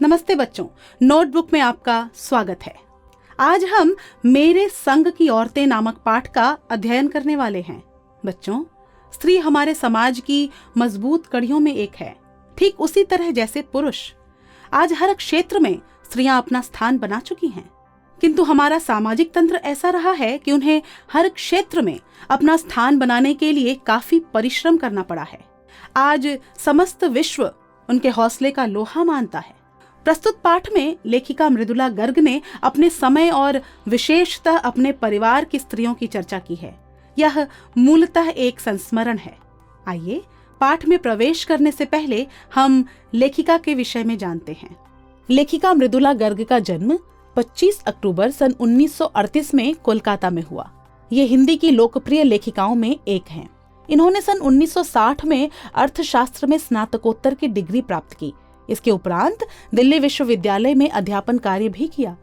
नमस्ते बच्चों, नोटबुक में आपका स्वागत है। आज हम मेरे संग की औरतें नामक पाठ का अध्ययन करने वाले हैं। बच्चों, स्त्री हमारे समाज की मजबूत कड़ियों में एक है, ठीक उसी तरह जैसे पुरुष। आज हर क्षेत्र में स्त्रियां अपना स्थान बना चुकी हैं, किंतु हमारा सामाजिक तंत्र ऐसा रहा है कि उन्हें हर क्षेत्र में अपना स्थान बनाने के लिए काफी परिश्रम करना पड़ा है। आज समस्त विश्व उनके हौसले का लोहा मानता है। प्रस्तुत पाठ में लेखिका मृदुला गर्ग ने अपने समय और विशेषतः अपने परिवार की स्त्रियों की चर्चा की है। यह मूलतः एक संस्मरण है। आइए पाठ में प्रवेश करने से पहले हम लेखिका के विषय में जानते हैं। लेखिका मृदुला गर्ग का जन्म 25 अक्टूबर सन 1938 में कोलकाता में हुआ। ये हिंदी की लोकप्रिय लेखिकाओं में एक हैं। इन्होंने सन 1960 में अर्थशास्त्र में स्नातकोत्तर की डिग्री प्राप्त की। इसके उपरांत दिल्ली विश्वविद्यालय में अध्यापन कार्य भी किया।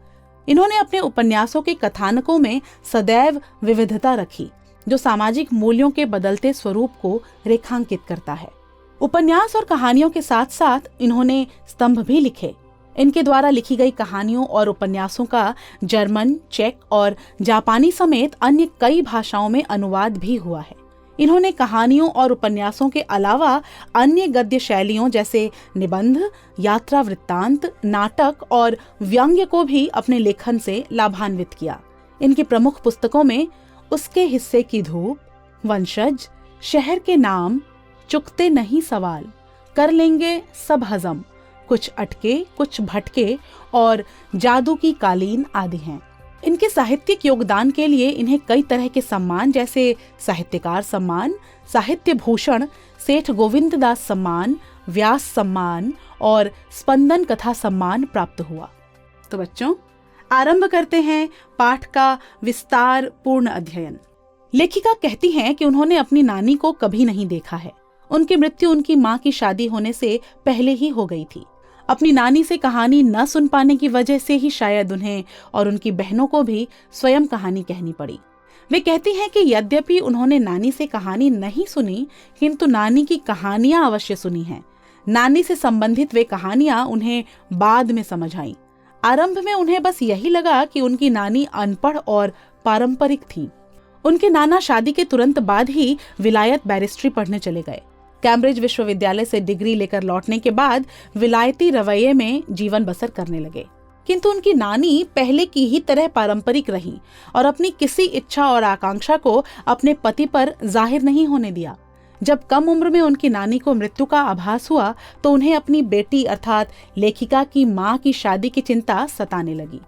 इन्होंने अपने उपन्यासों के कथानकों में सदैव विविधता रखी, जो सामाजिक मूल्यों के बदलते स्वरूप को रेखांकित करता है। उपन्यास और कहानियों के साथ साथ इन्होंने स्तंभ भी लिखे। इनके द्वारा लिखी गई कहानियों और उपन्यासों का जर्मन, चेक और जापानी समेत अन्य कई भाषाओं में अनुवाद भी हुआ है। इन्होंने कहानियों और उपन्यासों के अलावा अन्य गद्य शैलियों जैसे निबंध, यात्रा वृत्तांत, नाटक और व्यंग्य को भी अपने लेखन से लाभान्वित किया। इनकी प्रमुख पुस्तकों में उसके हिस्से की धूप, वंशज, शहर के नाम, चुकते नहीं सवाल, कर लेंगे सब हजम, कुछ अटके कुछ भटके और जादू की कालीन आदि हैं। इनके साहित्यिक योगदान के लिए इन्हें कई तरह के सम्मान जैसे साहित्यकार सम्मान, साहित्य भूषण, सेठ गोविंद दास सम्मान, व्यास सम्मान और स्पंदन कथा सम्मान प्राप्त हुआ। तो बच्चों, आरंभ करते हैं पाठ का विस्तार पूर्ण अध्ययन। लेखिका कहती हैं कि उन्होंने अपनी नानी को कभी नहीं देखा है। उनकी मृत्यु उनकी माँ की शादी होने से पहले ही हो गई थी। अपनी नानी से कहानी न सुन पाने की वजह से ही शायद उन्हें और उनकी बहनों को भी स्वयं कहानी कहनी पड़ी। वे कहती हैं कि यद्यपि उन्होंने नानी से कहानी नहीं सुनी, किंतु नानी की कहानियां अवश्य सुनी हैं। नानी से संबंधित वे कहानियां उन्हें बाद में समझ आईं। आरंभ में उन्हें बस यही लगा कि उनकी नानी अनपढ़ और पारंपरिक थी। उनके नाना शादी के तुरंत बाद ही विलायत बैरिस्ट्री पढ़ने चले गए। कैम्ब्रिज विश्वविद्यालय से डिग्री लेकर लौटने के बाद विलायती रवैये में जीवन बसर करने लगे। किंतु उनकी नानी पहले की ही तरह पारंपरिक रही और अपनी किसी इच्छा और आकांक्षा को अपने पति पर जाहिर नहीं होने दिया। जब कम उम्र में उनकी नानी को मृत्यु का आभास हुआ तो उन्हें अपनी बेटी अर्थात लेखिका की माँ की शादी की चिंता सताने लगी।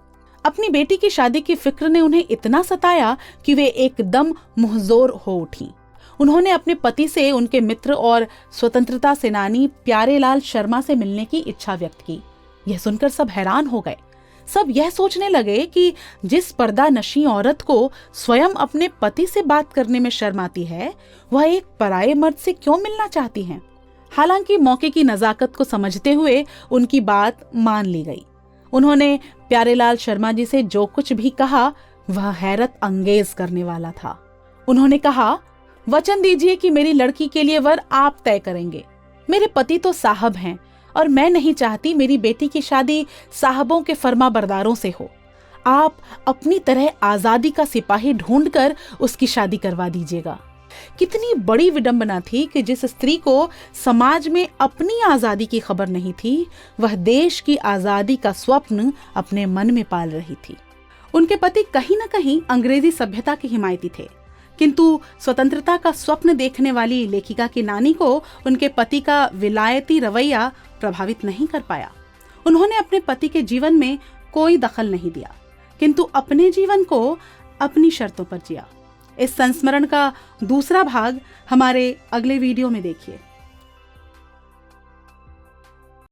अपनी बेटी की शादी की फिक्र ने उन्हें इतना सताया कि वे एकदम मुहजोर हो उठी। उन्होंने अपने पति से उनके मित्र और स्वतंत्रता सेनानी प्यारेलाल शर्मा से मिलने की इच्छा व्यक्त की। यह सुनकर सब हैरान हो गए। सब यह सोचने लगे कि जिस पर्दा नशी औरत को स्वयं अपने पति से बात करने में शर्म आती है, वह एक पराये मर्द से क्यों मिलना चाहती हैं। हालांकि मौके की नजाकत को समझते हुए उनकी बात मान ली गई। उन्होंने प्यारेलाल शर्मा जी से जो कुछ भी कहा वह हैरत अंगेज करने वाला था। उन्होंने कहा, वचन दीजिए कि मेरी लड़की के लिए वर आप तय करेंगे। मेरे पति तो साहब हैं और मैं नहीं चाहती मेरी बेटी की शादी साहबों के फर्मा बरदारों से हो। आप अपनी तरह आजादी का सिपाही ढूंढकर उसकी शादी करवा दीजिएगा। कितनी बड़ी विडंबना थी कि जिस स्त्री को समाज में अपनी आजादी की खबर नहीं थी, वह देश की आजादी का स्वप्न अपने मन में पाल रही थी। उनके पति कहीं न कहीं अंग्रेजी सभ्यता के हिमायती थे, किंतु स्वतंत्रता का स्वप्न देखने वाली लेखिका की नानी को उनके पति का विलायती रवैया प्रभावित नहीं कर पाया। उन्होंने अपने पति के जीवन में कोई दखल नहीं दिया, किंतु अपने जीवन को अपनी शर्तों पर जिया। इस संस्मरण का दूसरा भाग हमारे अगले वीडियो में देखिए।